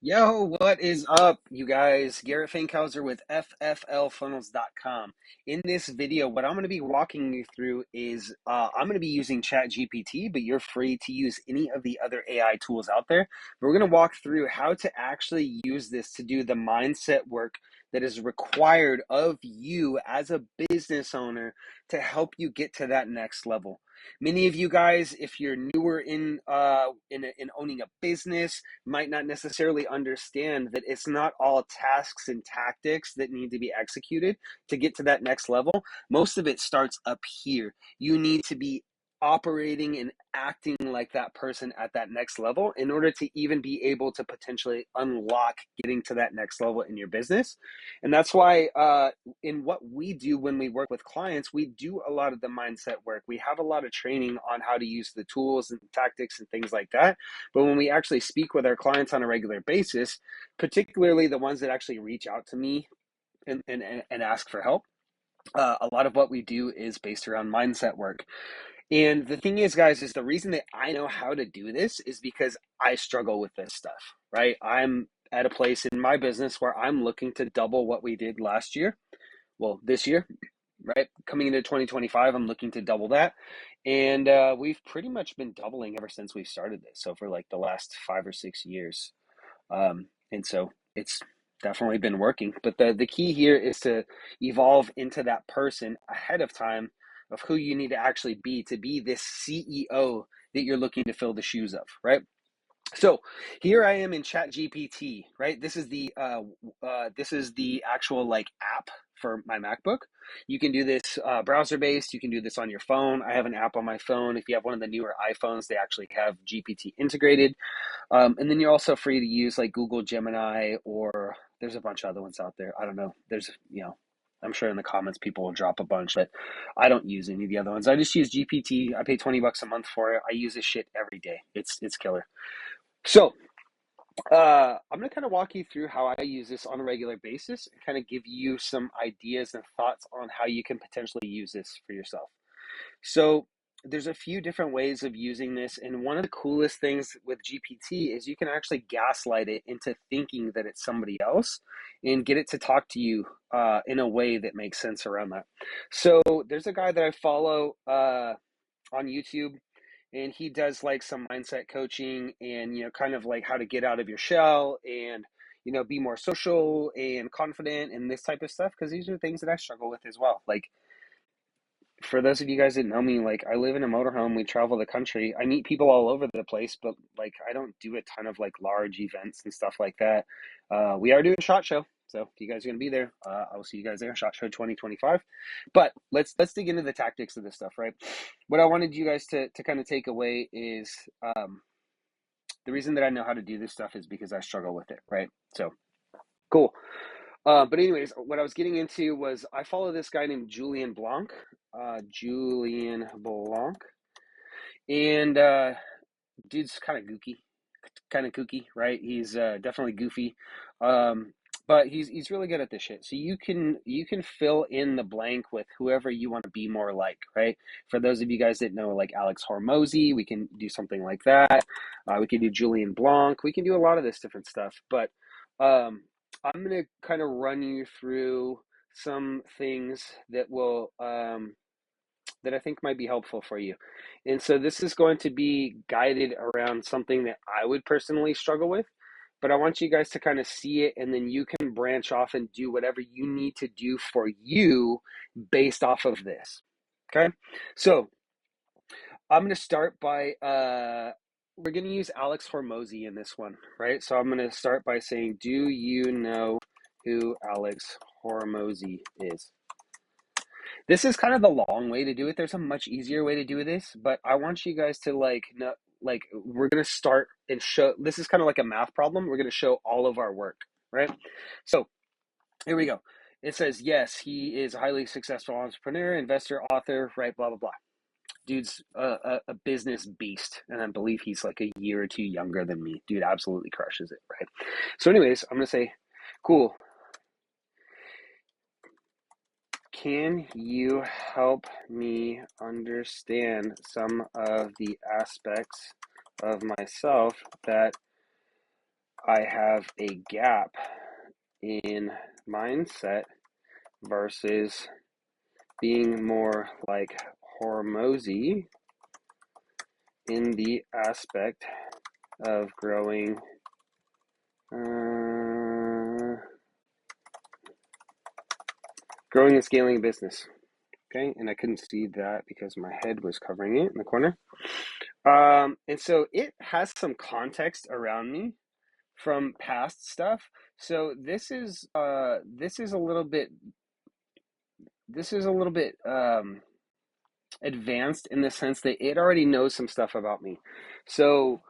Yo, what is up, you guys? Garrett Fankhauser with FFLfunnels.com. In this video, what I'm going to be walking you through is I'm going to be using ChatGPT, but you're free to use any of the other AI tools out there. But we're going to walk through how to actually use this to do the mindset work that is required of you as a business owner to help you get to that next level. Many of you guys, if you're newer in owning a business, might not necessarily understand that it's not all tasks and tactics that need to be executed to get to that next level. Most of it starts up here. You need to be operating and acting like that person at that next level in order to even be able to potentially unlock getting to that next level in your business. And that's why in what we do when we work with clients, we do a lot of the mindset work. We have a lot of training on how to use the tools and tactics and things like that. But when we actually speak with our clients on a regular basis, particularly the ones that actually reach out to me and ask for help, a lot of what we do is based around mindset work. And the thing is, guys, is the reason that I know how to do this is because I struggle with this stuff, right? I'm at a place in my business where I'm looking to double what we did last year. Well, this year, right? Coming into 2025, I'm looking to double that. And we've pretty much been doubling ever since we started this. So for like the last 5 or 6 years. And so it's definitely been working. But the key here is to evolve into that person ahead of time of who you need to actually be to be this CEO that you're looking to fill the shoes of, right? So here I am in Chat GPT, right? This is the actual like app for my MacBook. You can do this browser based. You can do this on your phone. I have an app on my phone. If you have one of the newer iPhones, they actually have GPT integrated. And then you're also free to use like Google Gemini, or there's a bunch of other ones out there. I don't know. I'm sure in the comments people will drop a bunch, but I don't use any of the other ones. I just use GPT. I pay $20 a month for it. I use this shit every day. It's killer. So I'm going to kind of walk you through how I use this on a regular basis and kind of give you some ideas and thoughts on how you can potentially use this for yourself. So there's a few different ways of using this. And one of the coolest things with GPT is you can actually gaslight it into thinking that it's somebody else and get it to talk to you in a way that makes sense around that. So there's a guy that I follow on YouTube, and he does like some mindset coaching and kind of like how to get out of your shell and be more social and confident and this type of stuff, because these are things that I struggle with as well. Like, for those of you guys that know me, like I live in a motorhome, we travel the country, I meet people all over the place, but like I don't do a ton of like large events and stuff like that. We are doing a SHOT Show, so if you guys are going to be there, I will see you guys there, SHOT Show 2025. But let's dig into the tactics of this stuff, right? What I wanted you guys to kind of take away is the reason that I know how to do this stuff is because I struggle with it, right? So cool. But anyways, what I was getting into was I follow this guy named Julian Blanc. Julian Blanc. And dude's kind of kooky, right? He's definitely goofy. But he's really good at this shit. So you can fill in the blank with whoever you want to be more like, right? For those of you guys that know like Alex Hormozy, we can do something like that. We can do Julian Blanc. We can do a lot of this different stuff. But I'm gonna kind of run you through some things that will that I think might be helpful for you. And so this is going to be guided around something that I would personally struggle with, but I want you guys to kind of see it, and then you can branch off and do whatever you need to do for you based off of this. Okay? So I'm going to start by, we're going to use Alex Hormozy in this one, right? So I'm going to start by saying, do you know who Alex Hormozy is? This is kind of the long way to do it. There's a much easier way to do this, but I want you guys to like know, like we're gonna start and show. This is kind of like a math problem. We're gonna show all of our work, right? So here we go. It says yes, he is a highly successful entrepreneur, investor, author, right? Blah blah blah. Dude's a business beast, and I believe he's like a year or two younger than me. Dude absolutely crushes it, right? So, anyways, I'm gonna say, cool. Can you help me understand some of the aspects of myself that I have a gap in mindset versus being more like Hormozy in the aspect of growing and scaling a business. Okay, and I couldn't see that because my head was covering it in the corner. And so it has some context around me from past stuff. So this is a little bit advanced in the sense that it already knows some stuff about me. So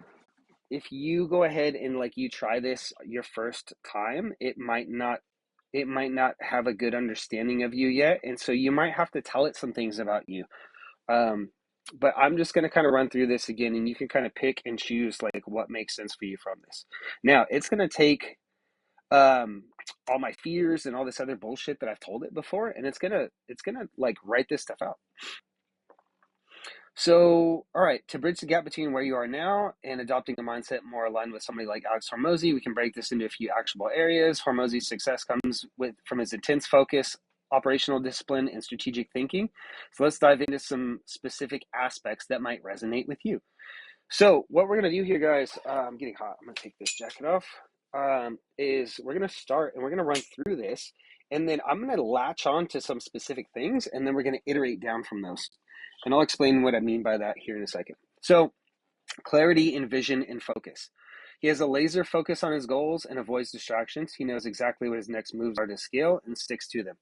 if you go ahead and like you try this your first time, it might not have a good understanding of you yet, and so you might have to tell it some things about you. But I'm just going to kind of run through this again, and you can kind of pick and choose like what makes sense for you from this. Now, it's going to take all my fears and all this other bullshit that I've told it before, and it's gonna like write this stuff out. So, all right, to bridge the gap between where you are now and adopting a mindset more aligned with somebody like Alex Hormozy, we can break this into a few actionable areas. Hormozy's success comes from his intense focus, operational discipline, and strategic thinking. So let's dive into some specific aspects that might resonate with you. So what we're going to do here, guys, I'm getting hot. I'm going to take this jacket off, is we're going to start and we're going to run through this. And then I'm going to latch on to some specific things, and then we're going to iterate down from those. And I'll explain what I mean by that here in a second. So clarity in vision and focus. He has a laser focus on his goals and avoids distractions. He knows exactly what his next moves are to scale and sticks to them.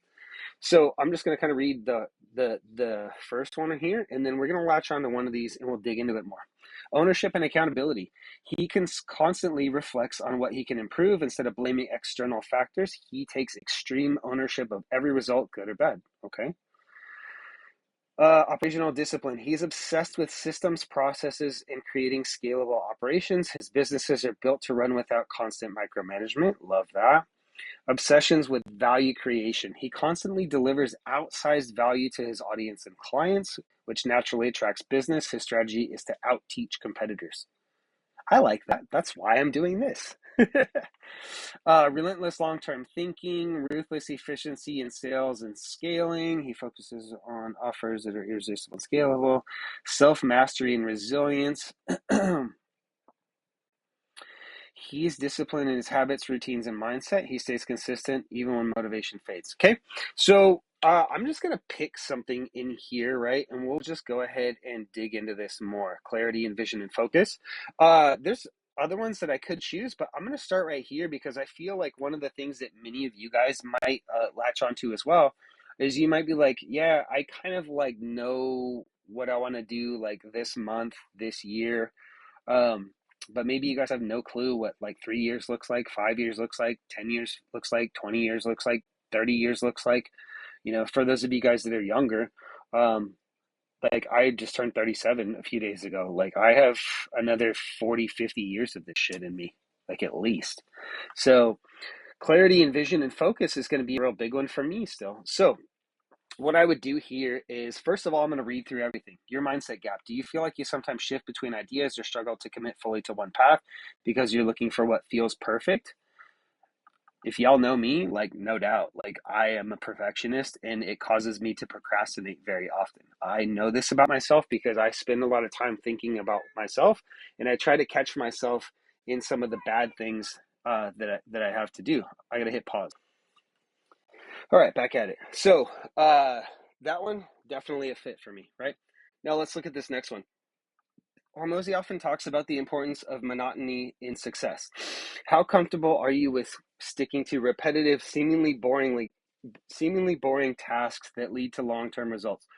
So I'm just going to kind of read the first one here, and then we're going to latch on to one of these and we'll dig into it more. Ownership and accountability. He constantly reflects on what he can improve instead of blaming external factors. He takes extreme ownership of every result, good or bad. Okay. Operational discipline. He's obsessed with systems, processes, and creating scalable operations. His businesses are built to run without constant micromanagement. Love that. Obsessions with value creation. He constantly delivers outsized value to his audience and clients, which naturally attracts business. His strategy is to out-teach competitors. I like that. That's why I'm doing this. Relentless long-term thinking, ruthless efficiency in sales and scaling. He focuses on offers that are irresistible and scalable. Self-mastery and resilience. He's disciplined in his habits, routines, and mindset. He stays consistent even when motivation fades. Okay, so I'm just going to pick something in here, right? And we'll just go ahead and dig into this more. Clarity and vision and focus. There's other ones that I could choose, but I'm going to start right here because I feel like one of the things that many of you guys might latch onto as well is you might be like, yeah, I kind of like know what I want to do like this month, this year. But maybe you guys have no clue what like 3 years looks like, 5 years looks like, 10 years looks like, 20 years looks like, 30 years looks like. You know, for those of you guys that are younger, like I just turned 37 a few days ago. Like I have another 40, 50 years of this shit in me, like at least. So clarity and vision and focus is going to be a real big one for me still. So what I would do here is, first of all, I'm going to read through everything. Your mindset gap. Do you feel like you sometimes shift between ideas or struggle to commit fully to one path because you're looking for what feels perfect? If y'all know me, like no doubt, like I am a perfectionist and it causes me to procrastinate very often. I know this about myself because I spend a lot of time thinking about myself, and I try to catch myself in some of the bad things that I have to do. I got to hit pause. All right, back at it. So that one, definitely a fit for me, right? Now let's look at this next one. Hormozy often talks about the importance of monotony in success. How comfortable are you with sticking to repetitive, seemingly boring tasks that lead to long-term results?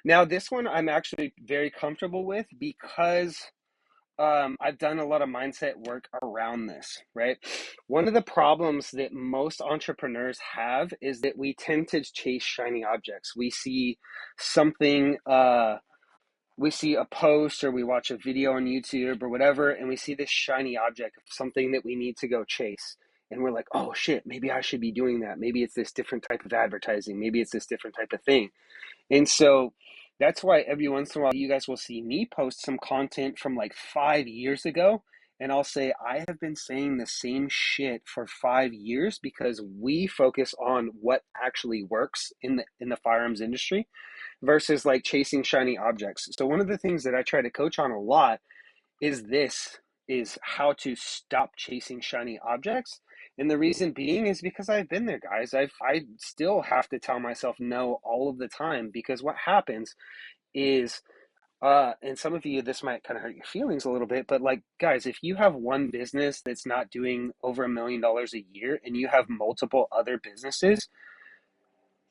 Now, this one I'm actually very comfortable with because I've done a lot of mindset work around this, right? One of the problems that most entrepreneurs have is that we tend to chase shiny objects. We see something, we see a post or we watch a video on YouTube or whatever, and we see this shiny object of something that we need to go chase. And we're like, oh shit, maybe I should be doing that. Maybe it's this different type of advertising. Maybe it's this different type of thing. And so that's why every once in a while you guys will see me post some content from like 5 years ago. And I'll say, I have been saying the same shit for 5 years because we focus on what actually works in the firearms industry versus like chasing shiny objects. So one of the things that I try to coach on a lot is how to stop chasing shiny objects. And the reason being is because I've been there, guys. I still have to tell myself no all of the time, because what happens is and some of you, this might kind of hurt your feelings a little bit, but like, guys, if you have one business that's not doing over $1 million a year and you have multiple other businesses,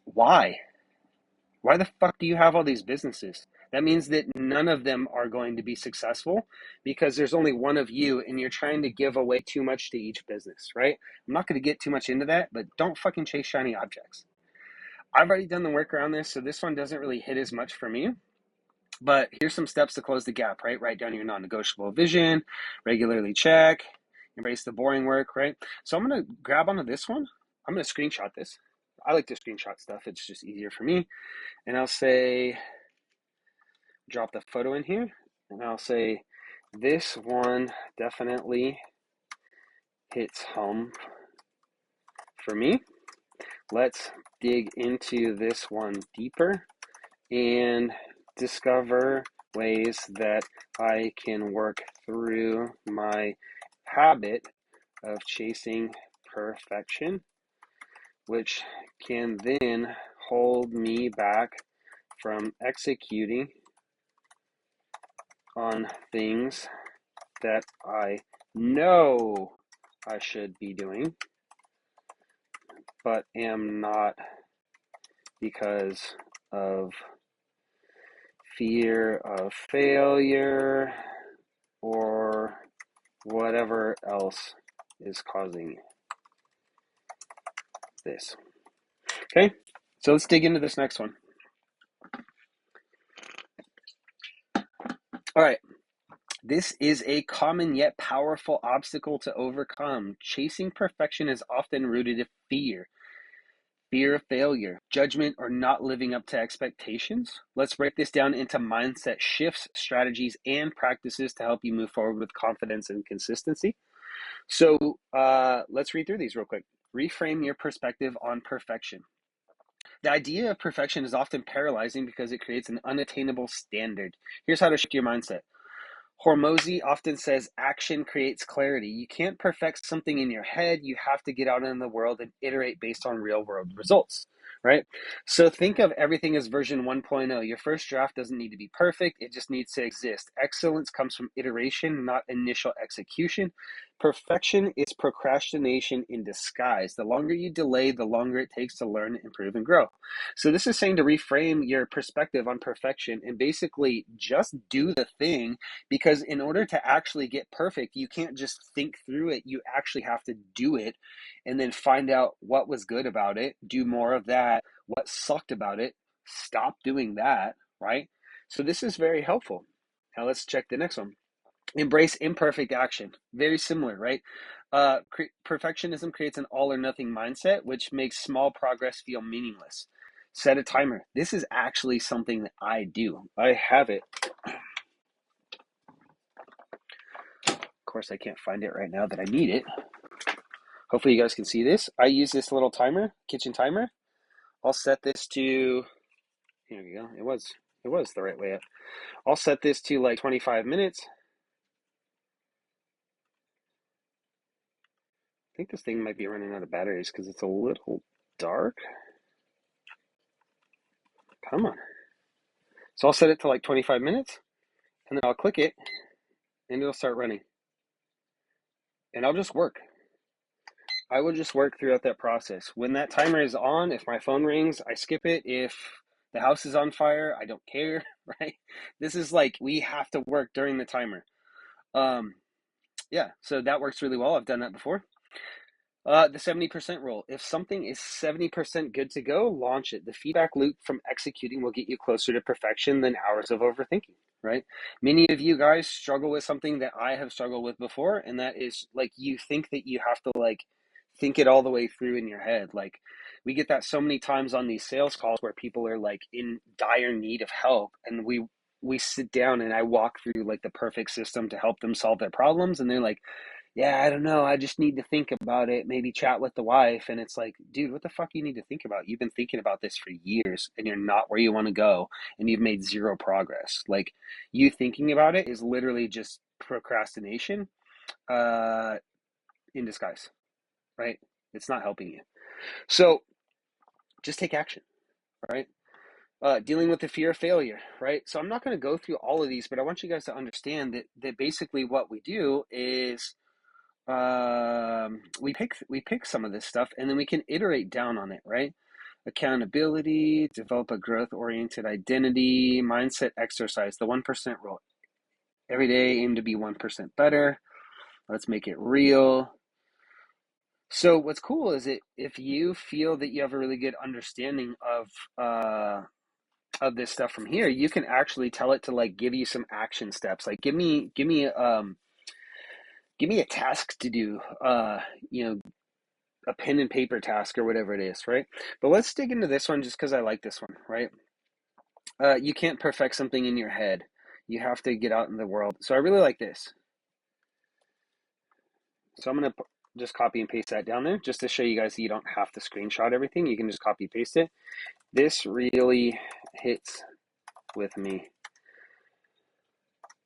why? Why the fuck do you have all these businesses? That means that none of them are going to be successful because there's only one of you and you're trying to give away too much to each business, right? I'm not going to get too much into that, but don't fucking chase shiny objects. I've already done the work around this, so this one doesn't really hit as much for me. But here's some steps to close the gap, right? Write down your non-negotiable vision, regularly check, embrace the boring work, right? So I'm going to grab onto this one. I'm going to screenshot this. I like to screenshot stuff. It's just easier for me. And I'll say, drop the photo in here. And I'll say, this one definitely hits home for me. Let's dig into this one deeper and discover ways that I can work through my habit of chasing perfection, which can then hold me back from executing on things that I know I should be doing, but am not because of fear of failure or whatever else is causing this. Okay, so let's dig into this next one. All right, this is a common yet powerful obstacle to overcome. Chasing perfection is often rooted in fear of failure, judgment, or not living up to expectations. Let's break this down into mindset shifts, strategies, and practices to help you move forward with confidence and consistency. So let's read through these real quick. Reframe your perspective on perfection. The idea of perfection is often paralyzing because it creates an unattainable standard. Here's how to shift your mindset. Hormozy often says action creates clarity. You can't perfect something in your head. You have to get out in the world and iterate based on real world results, right? So think of everything as version 1.0. Your first draft doesn't need to be perfect. It just needs to exist. Excellence comes from iteration, not initial execution. Perfection is procrastination in disguise. The longer you delay, the longer it takes to learn, improve, and grow. So this is saying to reframe your perspective on perfection and basically just do the thing, because in order to actually get perfect, you can't just think through it. You actually have to do it and then find out what was good about it, do more of that, what sucked about it, stop doing that, right? So this is very helpful. Now let's check the next one. Embrace imperfect action. Very similar, right? Perfectionism creates an all or nothing mindset, which makes small progress feel meaningless. Set a timer. This is actually something that I do. I have it. Of course, I can't find it right now that I need it. Hopefully you guys can see this. I use this little timer, kitchen timer. I'll set this to, here we go. It was the right way up. I'll set this to like 25 minutes. I think this thing might be running out of batteries because it's a little dark. Come on. So I'll set it to like 25 minutes and then I'll click it and it'll start running. And I'll just work. I will just work throughout that process. When that timer is on, if my phone rings, I skip it. If the house is on fire, I don't care, right? This is like, we have to work during the timer. Yeah, so that works really well. I've done that before. The 70% rule. If something is 70% good to go, launch it. The feedback loop from executing will get you closer to perfection than hours of overthinking, right? Many of you guys struggle with something that I have struggled with before, and that is like, you think that you have to like think it all the way through in your head. Like, we get that so many times on these sales calls where people are like in dire need of help, and we sit down and I walk through like the perfect system to help them solve their problems. And they're like, yeah, I don't know. I just need to think about it, maybe chat with the wife. And it's like, dude, what the fuck you need to think about? You've been thinking about this for years and you're not where you want to go and you've made zero progress. Like, you thinking about it is literally just procrastination uh, in disguise, right? It's not helping you. So just take action, right? Dealing with the fear of failure, right? So I'm not going to go through all of these, but I want you guys to understand that basically what we do is we pick some of this stuff and then we can iterate down on it, right? Accountability, develop a growth oriented identity, mindset exercise, the 1% rule. Every day aim to be 1% better. Let's make it real. So what's cool is if you feel that you have a really good understanding of this stuff from here, you can actually tell it to like give you some action steps. Like give me a task to do, you know, a pen and paper task or whatever it is, right? But let's dig into this one just because I like this one, right? You can't perfect something in your head. You have to get out in the world. So I really like this. So I'm going to just copy and paste that down there just to show you guys that you don't have to screenshot everything. You can just copy and paste it. This really hits with me.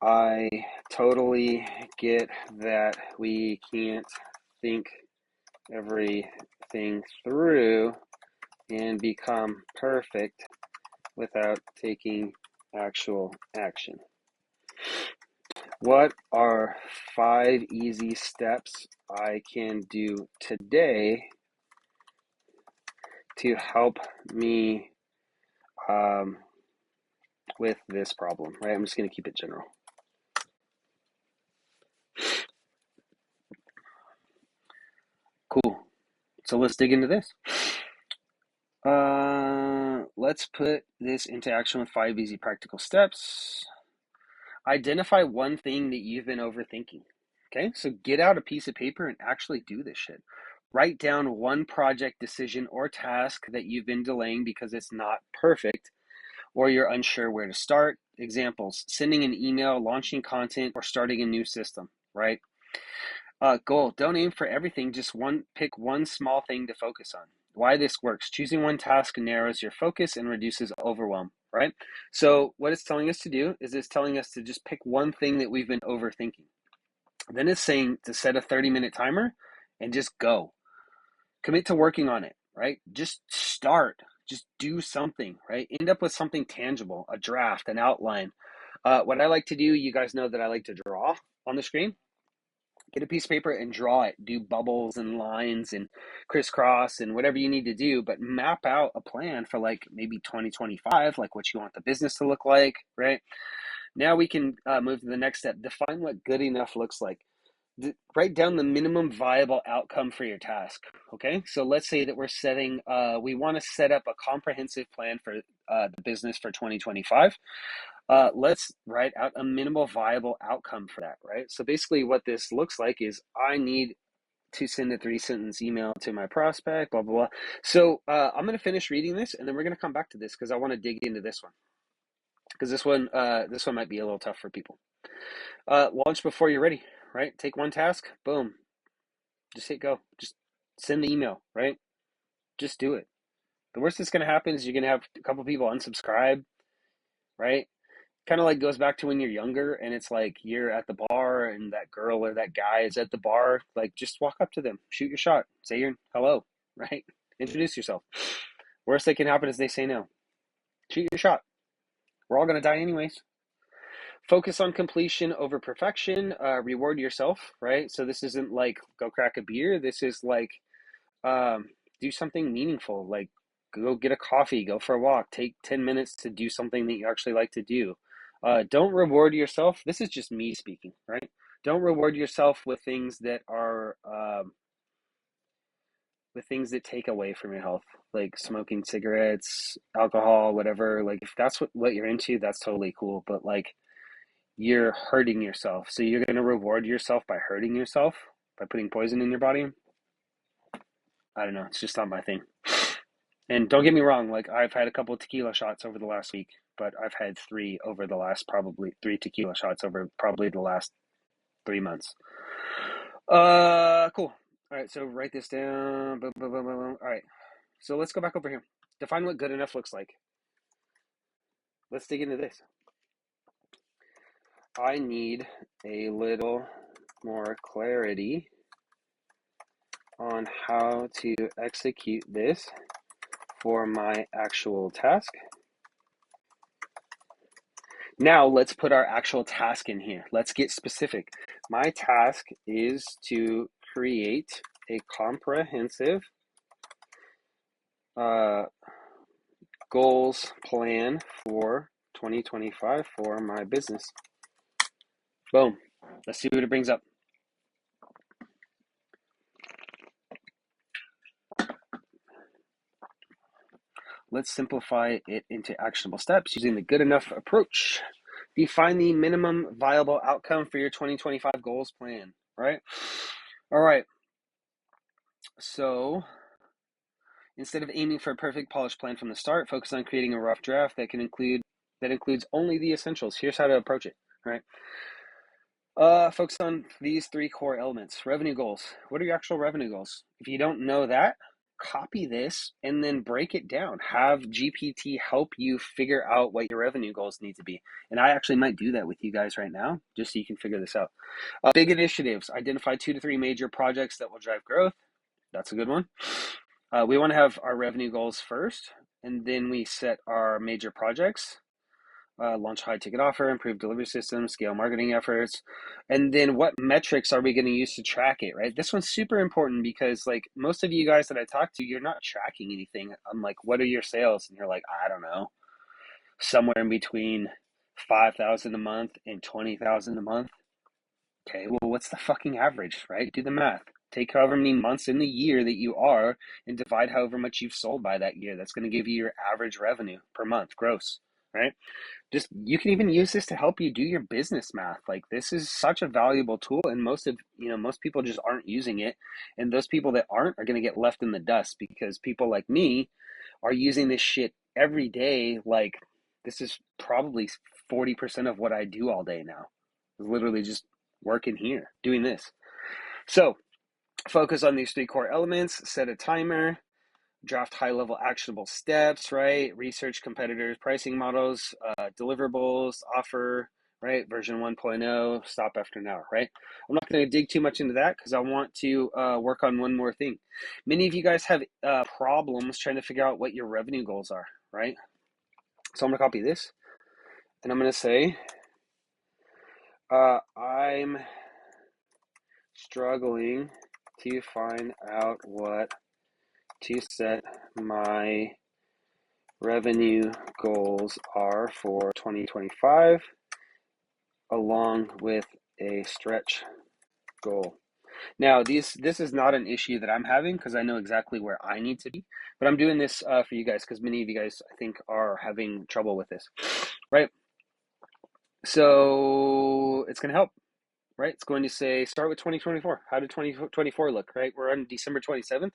I totally get that we can't think everything through and become perfect without taking actual action. What are 5 easy steps I can do today to help me with this problem, right? I'm just going to keep it general. Cool. So let's dig into this. Let's put this into action with 5 easy practical steps. Identify one thing that you've been overthinking. Okay, so get out a piece of paper and actually do this shit. Write down one project, decision, or task that you've been delaying because it's not perfect or you're unsure where to start. Examples: sending an email, launching content, or starting a new system, right? Goal: don't aim for everything, just pick one small thing to focus on. Why this works: choosing one task narrows your focus and reduces overwhelm, right? So what it's telling us to do is it's telling us to just pick one thing that we've been overthinking. Then it's saying to set a 30-minute timer and just go. Commit to working on it, right? Just start. Just do something, right? End up with something tangible, a draft, an outline. What I like to do, you guys know that I like to draw on the screen. Get a piece of paper and draw it. Do bubbles and lines and crisscross and whatever you need to do, but map out a plan for like maybe 2025, like what you want the business to look like, right? Now we can move to the next step. Define what good enough looks like. Write down the minimum viable outcome for your task. Okay, so let's say that we're setting, we want to set up a comprehensive plan for the business for 2025. Let's write out a minimal viable outcome for that, right? So basically what this looks like is I need to send a 3-sentence email to my prospect, blah, blah, blah. So I'm going to finish reading this and then we're going to come back to this because I want to dig into this one. Because this one might be a little tough for people. Launch before you're ready, right? Take one task, boom, just hit go. Just send the email, right? Just do it. The worst that's going to happen is you're going to have a couple people unsubscribe, right? Kind of like goes back to when you're younger and it's like you're at the bar and that girl or that guy is at the bar. Like, just walk up to them, shoot your shot, say your hello, right? Introduce yourself. Worst that can happen is they say no. Shoot your shot. We're all going to die anyways. Focus on completion over perfection. Reward yourself, right? So this isn't like go crack a beer. This is like do something meaningful, like go get a coffee, go for a walk, take 10 minutes to do something that you actually like to do. Don't reward yourself. This is just me speaking, right? Don't reward yourself with things that are with things that take away from your health, like smoking cigarettes, alcohol, whatever. Like if that's what you're into, that's totally cool. But like you're hurting yourself. So you're going to reward yourself by hurting yourself, by putting poison in your body. I don't know. It's just not my thing. And don't get me wrong, like I've had a couple of tequila shots over the last week, but I've had three tequila shots over probably the last 3 months. Cool. All right, so write this down. Boom, boom, boom, boom, boom. All right, so let's go back over here. Define what good enough looks like. Let's dig into this. I need a little more clarity on how to execute this for my actual task. Now let's put our actual task in here. Let's get specific. My task is to create a comprehensive goals plan for 2025 for my business. Boom. Let's see what it brings up. Let's simplify it into actionable steps using the good enough approach. Define the minimum viable outcome for your 2025 goals plan, right? All right. So instead of aiming for a perfect polished plan from the start, focus on creating a rough draft that includes only the essentials. Here's how to approach it, right? Focus on these 3 core elements. Revenue goals. What are your actual revenue goals? If you don't know that, copy this and then break it down. Have GPT help you figure out what your revenue goals need to be. And I actually might do that with you guys right now, just so you can figure this out. Big initiatives. Identify 2 to 3 major projects that will drive growth. That's a good one. We want to have our revenue goals first, and then we set our major projects. Launch high ticket offer, improve delivery systems, scale marketing efforts, and then what metrics are we going to use to track it, right? This one's super important because like most of you guys that I talk to, you're not tracking anything. I'm like, what are your sales? And you're like, I don't know, somewhere in between 5,000 a month and 20,000 a month. Okay, well, what's the fucking average, right? Do the math. Take however many months in the year that you are and divide however much you've sold by that year. That's going to give you your average revenue per month, gross, right? Just you can even use this to help you do your business math. Like this is such a valuable tool, and most people just aren't using it, and those people that aren't are going to get left in the dust because people like me are using this shit every day. Like this is probably 40% of what I do all day now. Literally just working here doing this. So focus on these 3 core elements. Set a timer. Draft high-level actionable steps, right? Research competitors, pricing models, deliverables, offer, right? Version 1.0, stop after an hour, right? I'm not going to dig too much into that because I want to work on one more thing. Many of you guys have problems trying to figure out what your revenue goals are, right? So I'm going to copy this, and I'm going to say, I'm struggling to find out what to set my revenue goals are for 2025 along with a stretch goal. Now, this is not an issue that I'm having because I know exactly where I need to be, but I'm doing this for you guys because many of you guys, I think, are having trouble with this, right? So it's going to help, right? It's going to say start with 2024. How did 2024 look, right? We're on December 27th.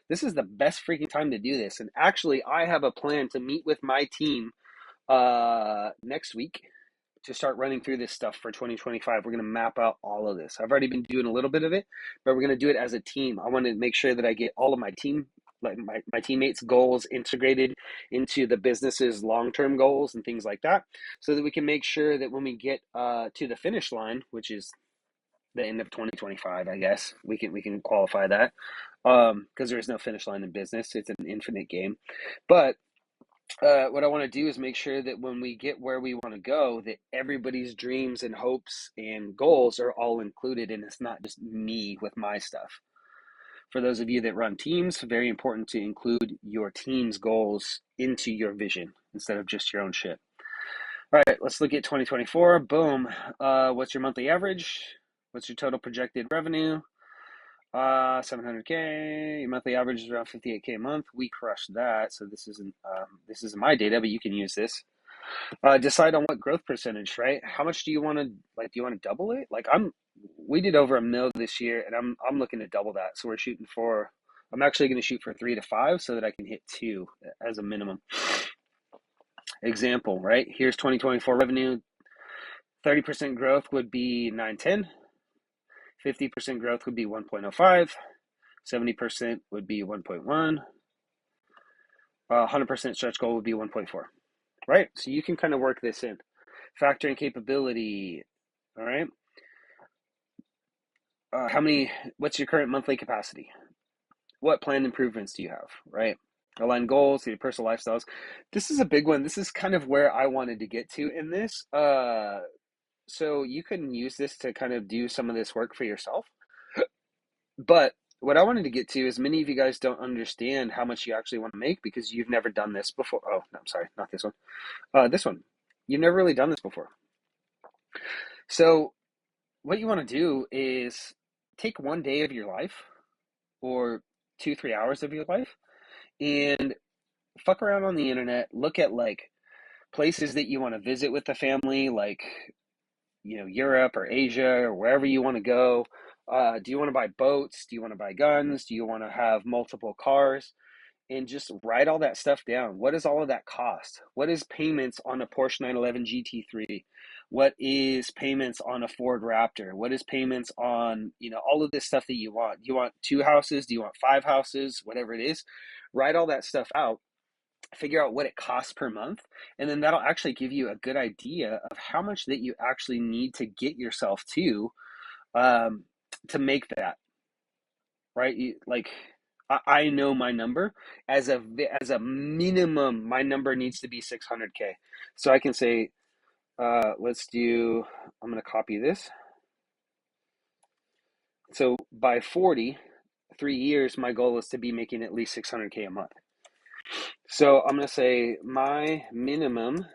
This is the best freaking time to do this. And actually, I have a plan to meet with my team next week to start running through this stuff for 2025. We're going to map out all of this. I've already been doing a little bit of it, but we're going to do it as a team. I want to make sure that I get all of my team, like my teammates' goals integrated into the business's long-term goals and things like that, so that we can make sure that when we get to the finish line, which is the end of 2025, I guess we can qualify that because there is no finish line in business. It's an infinite game. But what I want to do is make sure that when we get where we want to go, that everybody's dreams and hopes and goals are all included, and it's not just me with my stuff. For those of you that run teams, very important to include your team's goals into your vision instead of just your own shit. All right, let's look at 2024. Boom. What's your monthly average? What's your total projected revenue? 700K. Your monthly average is around 58K a month. We crushed that. So this isn't my data, but you can use this. Decide on what growth percentage, right? How much do you want to like? Do you want to double it? Like we did over $1 million this year, and I'm looking to double that. So we're shooting for I'm actually going to shoot for 3 to 5 so that I can hit 2 as a minimum. Example, right? Here's 2024 revenue. 30% growth would be 910. 50% growth would be 1.05. 70% would be 1.1. 100% stretch goal would be 1.4. Right? So you can kind of work this in. Factoring capability. All right. What's your current monthly capacity? What planned improvements do you have? Right? Align goals, your personal lifestyles. This is a big one. This is kind of where I wanted to get to in this. So you can use this to kind of do some of this work for yourself. But what I wanted to get to is many of you guys don't understand how much you actually want to make because you've never done this before. Oh, no, I'm sorry, not this one. This one. You've never really done this before. So what you want to do is take one day of your life or 2-3 hours of your life and fuck around on the internet, look at like places that you want to visit with the family, like, Europe or Asia or wherever you want to go. Do you want to buy boats? Do you want to buy guns? Do you want to have multiple cars? And just write all that stuff down. What does all of that cost? What is payments on a Porsche 911 GT3? What is payments on a Ford Raptor? What is payments on, all of this stuff that you want? Do you want 2 houses? Do you want 5 houses? Whatever it is, write all that stuff out. Figure out what it costs per month, and then that'll actually give you a good idea of how much that you actually need to get yourself to make that, right? I know my number as a minimum. My number needs to be 600K. So I can say, let's do. I'm going to copy this. So by 3 years, my goal is to be making at least 600K a month. So I'm going to say my minimum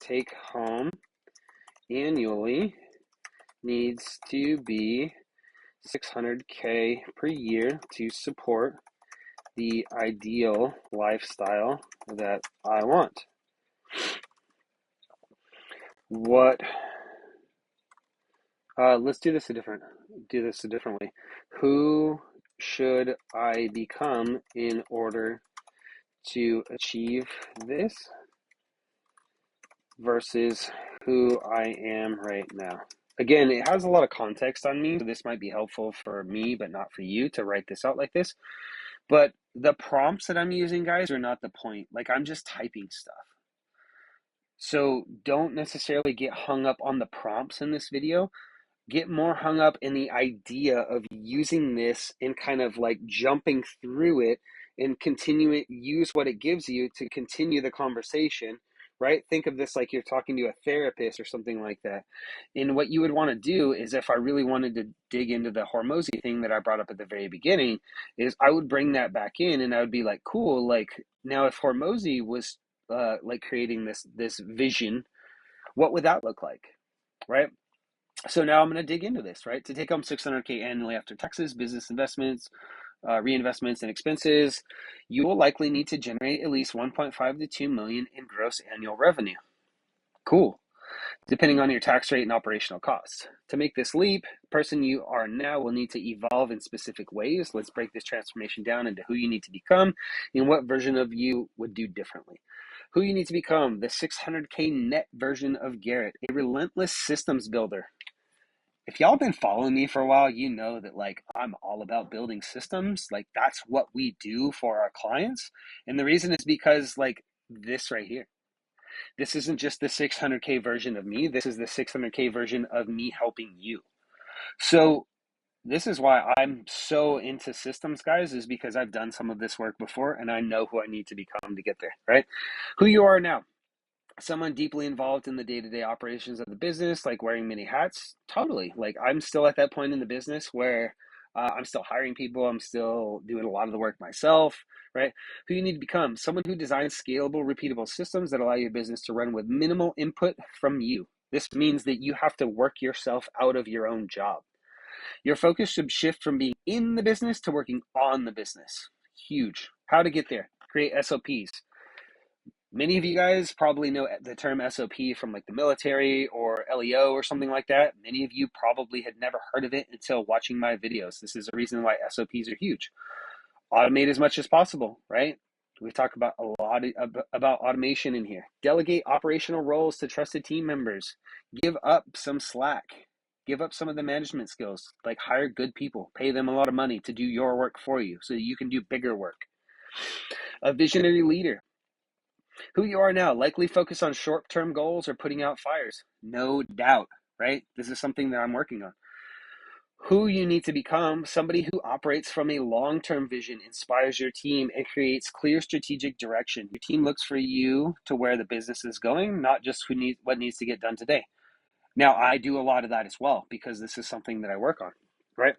take home annually needs to be 600K per year to support the ideal lifestyle that I want. Let's do this a different way. Who should I become in order to achieve this versus who I am right now? Again, it has a lot of context on me, so this might be helpful for me, but not for you to write this out like this. But the prompts that I'm using, guys, are not the point. Like, I'm just typing stuff. So don't necessarily get hung up on the prompts in this video. Get more hung up in the idea of using this and kind of like jumping through it and use what it gives you to continue the conversation, right? Think of this like you're talking to a therapist or something like that. And what you would want to do is, if I really wanted to dig into the Hormozy thing that I brought up at the very beginning, is I would bring that back in and I would be like, cool, like now if Hormozy was like creating this vision, what would that look like, right? So now I'm going to dig into this, right? To take home 600K annually after taxes, business investments, reinvestments, and expenses, you will likely need to generate at least 1.5 to 2 million in gross annual revenue. Cool. Depending on your tax rate and operational costs. To make this leap, the person you are now will need to evolve in specific ways. Let's break this transformation down into who you need to become and what version of you would do differently. Who you need to become: the 600K net version of Garrett, a relentless systems builder. If y'all been following me for a while, you know that like I'm all about building systems. Like that's what we do for our clients. And the reason is because like this right here. This isn't just the 600K version of me. This is the 600K version of me helping you. So this is why I'm so into systems, guys, is because I've done some of this work before and I know who I need to become to get there, right? Who you are now. Someone deeply involved in the day-to-day operations of the business, like wearing many hats. Totally. Like I'm still at that point in the business where I'm still hiring people. I'm still doing a lot of the work myself, right? Who you need to become: someone who designs scalable, repeatable systems that allow your business to run with minimal input from you. This means that you have to work yourself out of your own job. Your focus should shift from being in the business to working on the business. Huge. How to get there: create SOPs. Many of you guys probably know the term SOP from like the military or LEO or something like that. Many of you probably had never heard of it until watching my videos. This is the reason why SOPs are huge. Automate as much as possible, right? We talk about a lot about automation in here. Delegate operational roles to trusted team members. Give up some slack. Give up some of the management skills. Like hire good people. Pay them a lot of money to do your work for you so that you can do bigger work. A visionary leader. Who you are now, likely focus on short-term goals or putting out fires. No doubt, right? This is something that I'm working on. Who you need to become, somebody who operates from a long-term vision, inspires your team, and creates clear strategic direction. Your team looks for you to where the business is going, not just what needs to get done today. Now, I do a lot of that as well because this is something that I work on, right?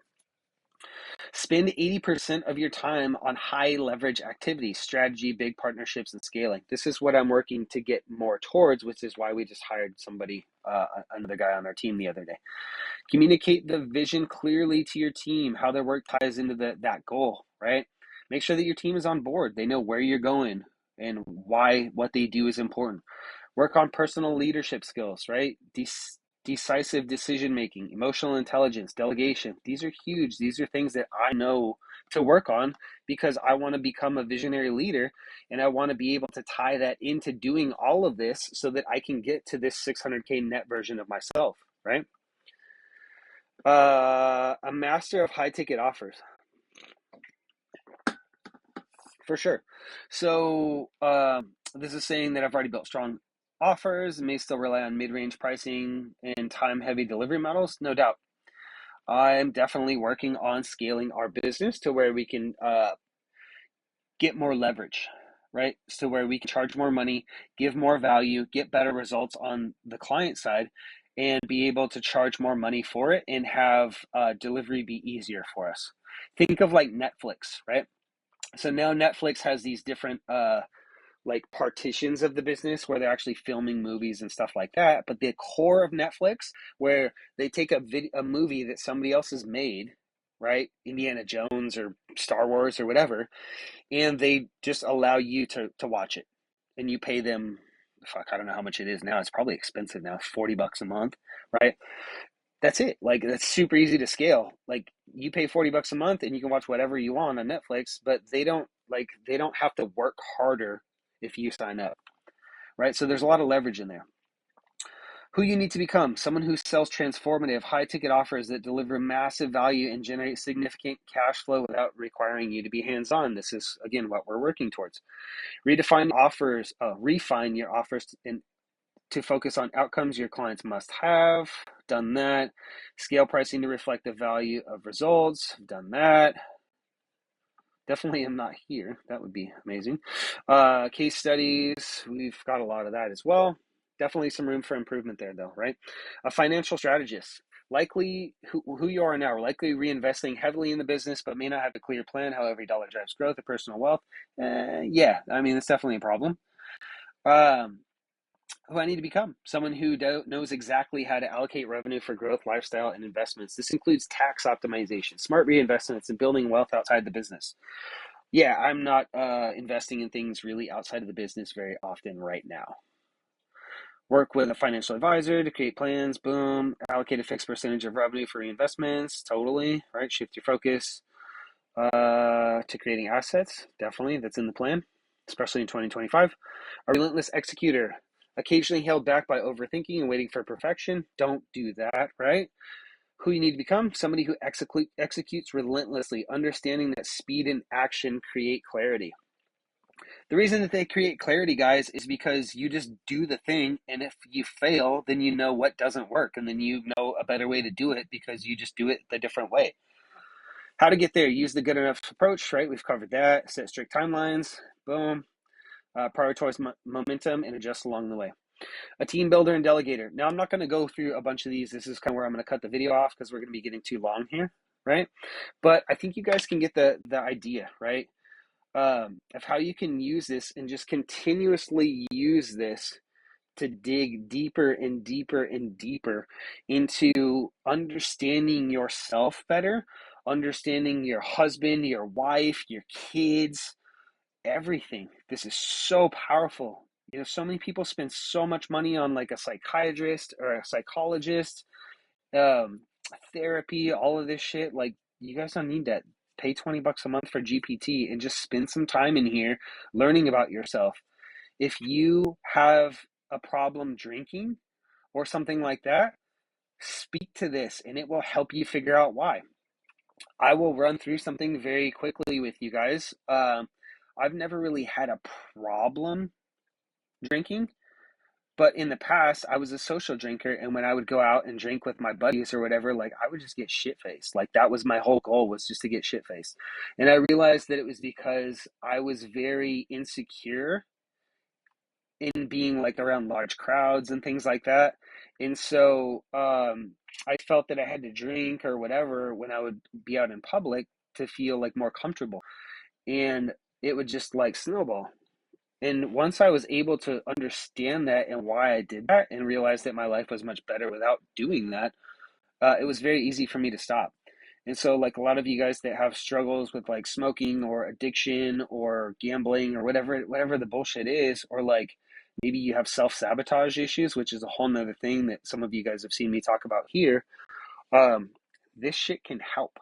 Spend 80% of your time on high leverage activities, strategy, big partnerships, and scaling. This is what I'm working to get more towards, which is why we just hired somebody, another guy on our team the other day. Communicate the vision clearly to your team, how their work ties into that goal, right? Make sure that your team is on board. They know where you're going and why what they do is important. Work on personal leadership skills, right? Decisive decision making, emotional intelligence, delegation. These are huge. These are things that I know to work on because I want to become a visionary leader and I want to be able to tie that into doing all of this so that I can get to this 600K net version of myself, right? A master of high ticket offers, for sure. So this is saying that I've already built strong offers and may still rely on mid-range pricing and time-heavy delivery models. No doubt. I'm definitely working on scaling our business to where we can get more leverage, right? So where we can charge more money, give more value, get better results on the client side, and be able to charge more money for it and have delivery be easier for us. Think of like Netflix, right? So now Netflix has these different like partitions of the business where they're actually filming movies and stuff like that. But the core of Netflix, where they take a movie that somebody else has made, right? Indiana Jones or Star Wars or whatever, and they just allow you to watch it, and you pay them. Fuck, I don't know how much it is now. It's probably expensive now. $40 a month, right? That's it. Like that's super easy to scale. Like you pay $40 a month and you can watch whatever you want on Netflix, but they don't have to work harder if you sign up, right? So there's a lot of leverage in there. Who you need to become, someone who sells transformative, high ticket offers that deliver massive value and generate significant cash flow without requiring you to be hands on. This is, again, what we're working towards. Refine your offers to focus on outcomes your clients must have. Done that. Scale pricing to reflect the value of results. Done that. Definitely am not here. That would be amazing. Case studies. We've got a lot of that as well. Definitely some room for improvement there, though, right? A financial strategist. Likely who you are now, likely reinvesting heavily in the business, but may not have a clear plan how every dollar drives growth or personal wealth. Yeah, I mean, it's definitely a problem. Who I need to become, someone who knows exactly how to allocate revenue for growth, lifestyle, and investments. This includes tax optimization, smart reinvestments, and building wealth outside the business. Yeah, I'm not investing in things really outside of the business very often right now. Work with a financial advisor to create plans, boom, allocate a fixed percentage of revenue for reinvestments, totally, right? Shift your focus to creating assets, definitely, that's in the plan, especially in 2025. A relentless executor, occasionally held back by overthinking and waiting for perfection. Don't do that, right? Who you need to become, somebody who executes relentlessly, understanding that speed and action create clarity. The reason that they create clarity, guys, is because you just do the thing, and if you fail, then you know what doesn't work, and then you know a better way to do it because you just do it the different way. How to get there? Use the good enough approach, right? We've covered that. Set strict timelines. Boom. Prioritize momentum and adjust along the way. A team builder and delegator. Now, I'm not going to go through a bunch of these. This is kind of where I'm going to cut the video off because we're going to be getting too long here, right? But I think you guys can get the idea, right? Of how you can use this and just continuously use this to dig deeper and deeper and deeper into understanding yourself better, understanding your husband, your wife, your kids, everything. This is so powerful. You know, so many people spend so much money on like a psychiatrist or a psychologist, um, therapy, all of this shit. Like, you guys don't need that. pay 20 bucks a month for GPT and just spend some time in here learning about yourself. If you have a problem drinking or something like that, speak to this and it will help you figure out why. I will run through something very quickly with you guys. I've never really had a problem drinking, but in the past, I was a social drinker, and when I would go out and drink with my buddies or whatever, like I would just get shit faced. Like that was my whole goal, was just to get shit faced. And I realized that it was because I was very insecure in being like around large crowds and things like that. And so I felt that I had to drink or whatever when I would be out in public to feel like more comfortable. And it would just like snowball. And once I was able to understand that and why I did that and realize that my life was much better without doing that, it was very easy for me to stop. And so, like a lot of you guys that have struggles with like smoking or addiction or gambling or whatever the bullshit is, or like maybe you have self-sabotage issues, which is a whole nother thing that some of you guys have seen me talk about here. um, this shit can help,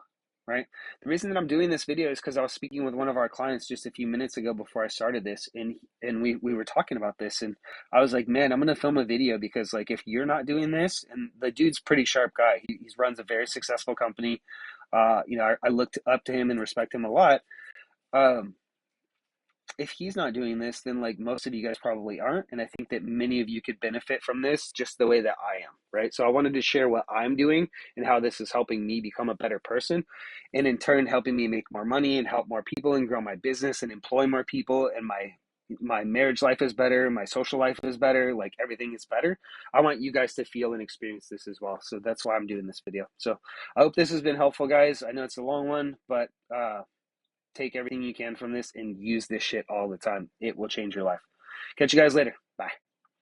right? The reason that I'm doing this video is because I was speaking with one of our clients just a few minutes ago before I started this, and we were talking about this, and I was like, man, I'm gonna film a video because like if you're not doing this, and the dude's a pretty sharp guy, he runs a very successful company. I looked up to him and respect him a lot. Um, if he's not doing this, then like most of you guys probably aren't. And I think that many of you could benefit from this just the way that I am, right? So I wanted to share what I'm doing and how this is helping me become a better person. And in turn, helping me make more money and help more people and grow my business and employ more people. And my marriage life is better. My social life is better. Like everything is better. I want you guys to feel and experience this as well. So that's why I'm doing this video. So I hope this has been helpful, guys. I know it's a long one, but, take everything you can from this and use this shit all the time. It will change your life. Catch you guys later. Bye.